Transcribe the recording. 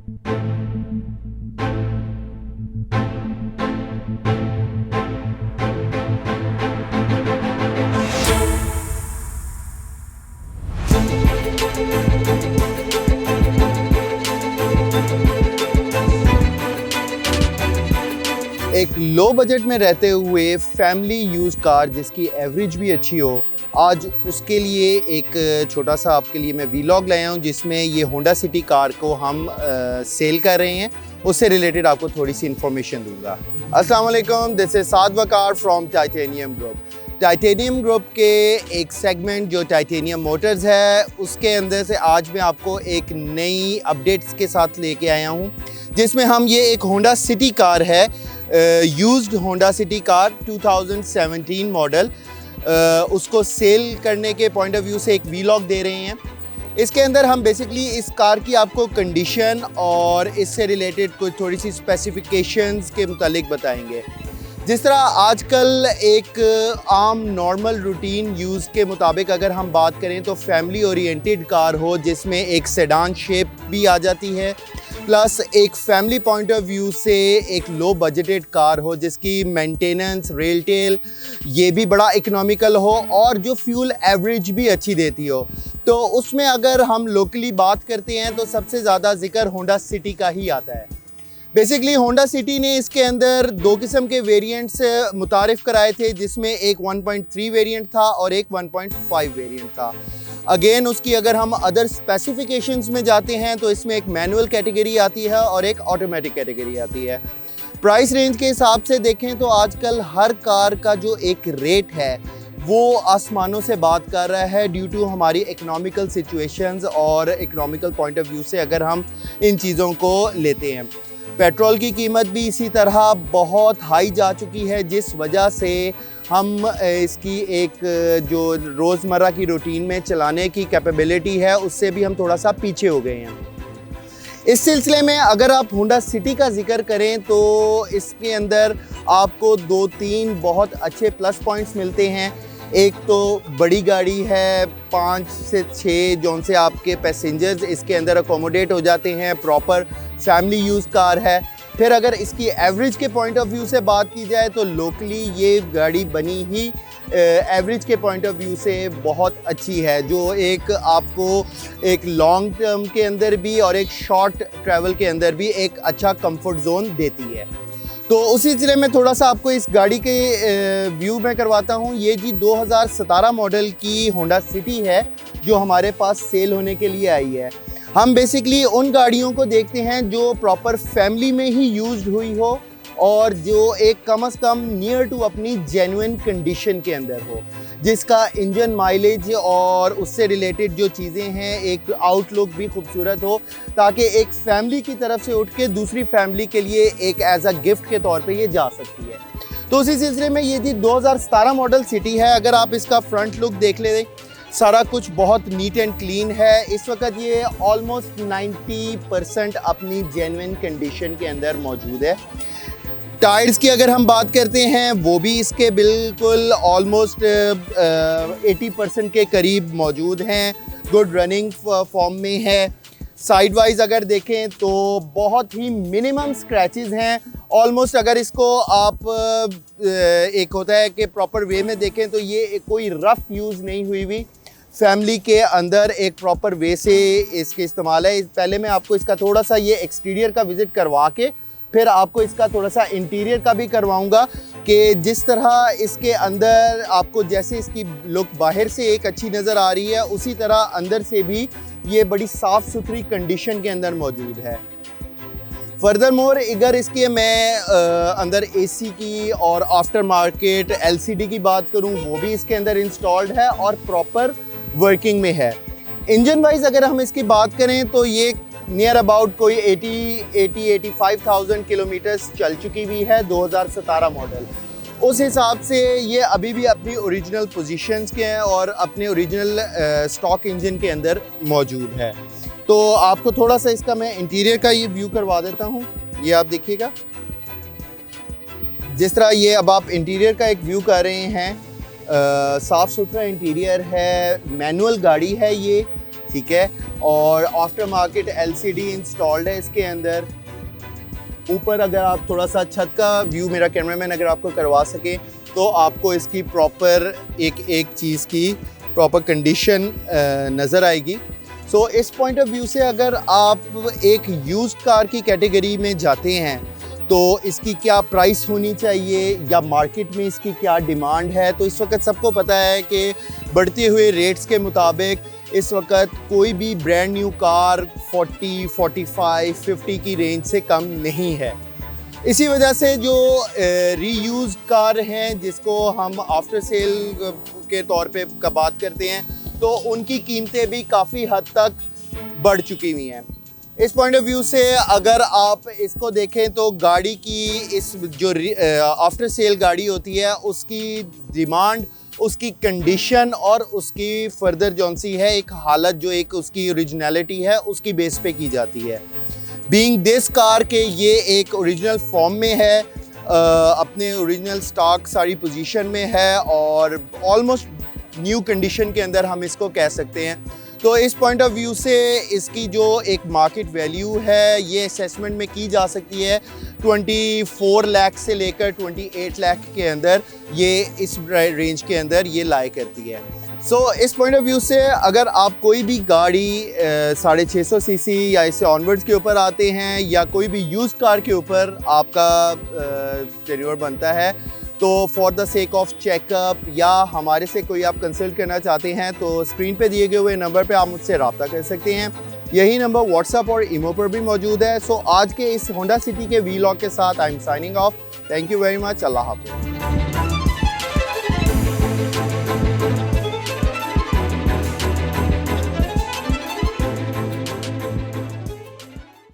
एक low budget में रहते हुए फैमिली यूज़ कार जिसकी एवरेज भी अच्छी हो, आज उसके लिए एक छोटा सा आपके लिए मैं वीलॉग लाया हूँ जिसमें ये होंडा सिटी कार को हम सेल कर रहे हैं। उससे रिलेटेड आपको थोड़ी सी इन्फॉर्मेशन दूंगा। अस्सलाम वालेकुम, this is Saad Waqar from titanium group. Titanium group के एक सेगमेंट जो टाइटेनियम मोटर्स है उसके अंदर से आज मैं आपको एक नई अपडेट्स के साथ लेके आया हूँ, जिसमें हम ये एक होंडा सिटी कार है, used Honda city car 2017 model, उसको सेल करने के पॉइंट ऑफ व्यू से एक वीलॉग दे रहे हैं। इसके अंदर हम बेसिकली इस कार की आपको कंडीशन और इससे रिलेटेड कुछ थोड़ी सी स्पेसिफिकेशंस के मुतालिक बताएंगे। जिस तरह आजकल एक आम नॉर्मल रूटीन यूज़ के मुताबिक अगर हम बात करें तो फैमिली ओरिएंटेड कार हो जिसमें एक सेडान शेप भी आ जाती है, प्लस एक फैमिली पॉइंट ऑफ व्यू से एक लो बजटेड कार हो जिसकी मेंटेनेंस रेल टेल ये भी बड़ा इकोनॉमिकल हो और जो फ्यूल एवरेज भी अच्छी देती हो, तो उसमें अगर हम लोकली बात करते हैं तो सबसे ज़्यादा जिक्र होंडा सिटी का ही आता है। बेसिकली होंडा सिटी ने इसके अंदर दो किस्म के वेरिएंट्स मुतारिफ़ कराए थे, जिसमें एक 1.3 वेरिएंट था और एक 1.5 वेरिएंट था। अगेन उसकी अगर हम अदर स्पेसिफिकेशंस में जाते हैं तो इसमें एक मैनुअल कैटेगरी आती है और एक ऑटोमेटिक कैटेगरी आती है। प्राइस रेंज के हिसाब से देखें तो आजकल हर कार का जो एक रेट है वो आसमानों से बात कर रहा है, ड्यू टू हमारी इकोनॉमिकल सिचुएशंस और इकोनॉमिकल पॉइंट ऑफ व्यू से अगर हम इन चीज़ों को लेते हैं। पेट्रोल की कीमत भी इसी तरह बहुत हाई जा चुकी है, जिस वजह से हम इसकी एक जो रोज़मर्रा की रूटीन में चलाने की कैपेबिलिटी है उससे भी हम थोड़ा सा पीछे हो गए हैं। इस सिलसिले में अगर आप होंडा सिटी का जिक्र करें तो इसके अंदर आपको 2-3 बहुत अच्छे प्लस पॉइंट्स मिलते हैं। एक तो बड़ी गाड़ी है, 5 से 6 जोन से आपके पैसेंजर्स इसके अंदर अकोमोडेट हो जाते हैं, प्रॉपर फैमिली यूज़ कार है। फिर अगर इसकी एवरेज के पॉइंट ऑफ व्यू से बात की जाए तो लोकली ये गाड़ी बनी ही एवरेज के पॉइंट ऑफ व्यू से बहुत अच्छी है, जो एक आपको एक लॉन्ग टर्म के अंदर भी और एक शॉर्ट ट्रैवल के अंदर भी एक अच्छा कंफर्ट जोन देती है। तो उसी सिलसिले में थोड़ा सा आपको इस गाड़ी के व्यू में करवाता हूँ। ये जी 2017 मॉडल की होंडा सिटी है जो हमारे पास सेल होने के लिए आई है। हम बेसिकली उन गाड़ियों को देखते हैं जो प्रॉपर फैमिली में ही यूज्ड हुई हो और जो एक कम से कम नियर टू अपनी जेन्युइन कंडीशन के अंदर हो, जिसका इंजन माइलेज और उससे रिलेटेड जो चीज़ें हैं एक आउटलुक भी खूबसूरत हो, ताकि एक फैमिली की तरफ से उठ के दूसरी फैमिली के लिए एक एज अ गिफ्ट के तौर पे ये जा सकती है। तो उसी सिलसिले में ये जी 2017 मॉडल सिटी है। अगर आप इसका फ्रंट लुक देख लें, सारा कुछ बहुत नीट एंड क्लीन है। इस वक्त ये ऑलमोस्ट 90% अपनी जेन्युइन कंडीशन के अंदर मौजूद है। टायर्स की अगर हम बात करते हैं वो भी इसके बिल्कुल ऑलमोस्ट 80% के करीब मौजूद हैं, गुड रनिंग फॉर्म में है। साइड वाइज अगर देखें तो बहुत ही मिनिमम स्क्रैचेस हैं ऑलमोस्ट। अगर इसको आप एक होता है कि प्रॉपर वे में देखें तो ये कोई रफ़ यूज़ नहीं हुई हुई, फैमिली के अंदर एक प्रॉपर वे से इसके इस्तेमाल है। पहले मैं आपको इसका थोड़ा सा ये एक्सटीरियर का विज़िट करवा के फिर आपको इसका थोड़ा सा इंटीरियर का भी करवाऊंगा कि जिस तरह इसके अंदर आपको जैसे इसकी लुक बाहर से एक अच्छी नज़र आ रही है, उसी तरह अंदर से भी ये बड़ी साफ़ सुथरी कंडीशन के अंदर मौजूद है। फर्दर मोर अगर इसके मैं अंदर एसी की और आफ्टर मार्केट एलसीडी की बात करूं, वो भी इसके अंदर इंस्टॉल्ड है और प्रॉपर वर्किंग में है। इंजन वाइज अगर हम इसकी बात करें तो ये नियर अबाउट कोई 80-85,000 किलोमीटर्स चल चुकी हुई है, 2017 मॉडल। उस हिसाब से ये अभी भी अपनी ओरिजिनल पोजीशंस के हैं और अपने ओरिजिनल स्टॉक इंजन के अंदर मौजूद है। तो आपको थोड़ा सा इसका मैं इंटीरियर का ये व्यू करवा देता हूँ। ये आप देखिएगा, जिस तरह ये अब आप इंटीरियर का एक व्यू कर रहे हैं, साफ़ सुथरा इंटीरियर है, मैनुअल गाड़ी है ये, ठीक है। और आफ्टर मार्केट LCD इंस्टॉल्ड है इसके अंदर। ऊपर अगर आप थोड़ा सा छत का व्यू मेरा कैमरामैन अगर आपको करवा सके तो आपको इसकी प्रॉपर एक चीज़ की प्रॉपर कंडीशन नज़र आएगी। सो इस पॉइंट ऑफ व्यू से अगर आप एक यूज्ड कार की कैटेगरी में जाते हैं तो इसकी क्या प्राइस होनी चाहिए या मार्केट में इसकी क्या डिमांड है, तो इस वक्त सबको पता है कि बढ़ते हुए रेट्स के मुताबिक इस वक्त कोई भी ब्रांड न्यू कार 40, 45, 50 की रेंज से कम नहीं है। इसी वजह से जो रीयूज कार हैं जिसको हम आफ्टर सेल के तौर पे का बात करते हैं, तो उनकी कीमतें भी काफ़ी हद तक बढ़ चुकी हुई हैं। इस पॉइंट ऑफ व्यू से अगर आप इसको देखें तो गाड़ी की इस जो आफ्टर सेल गाड़ी होती है उसकी डिमांड, उसकी कंडीशन और उसकी फर्दर जौन सी है एक हालत जो एक उसकी ओरिजिनलिटी है उसकी बेस पे की जाती है। बीइंग दिस कार के ये एक ओरिजिनल फॉर्म में है, अपने ओरिजिनल स्टॉक सारी पोजीशन में है और ऑलमोस्ट न्यू कंडीशन के अंदर हम इसको कह सकते हैं। तो इस पॉइंट ऑफ व्यू से इसकी जो एक मार्केट वैल्यू है ये असेसमेंट में की जा सकती है 24 लाख से लेकर 28 लाख के अंदर, ये इस रेंज के अंदर ये लाई करती है। इस पॉइंट ऑफ व्यू से अगर आप कोई भी गाड़ी 650 सीसी या इससे ऑनवर्ड्स के ऊपर आते हैं या कोई भी यूज्ड कार के ऊपर आपका टेन्योर बनता है, तो for the sake of checkup या हमारे से कोई आप कंसल्ट करना चाहते हैं तो स्क्रीन पे दिए गए हुए नंबर पे आप मुझसे रब्ता कर सकते हैं। यही नंबर व्हाट्सएप और ईमो पर भी मौजूद है। आज के इस होंडा सिटी के वीलॉग के साथ I am signing off. Thank you very much. अल्लाह हाफ़िज़।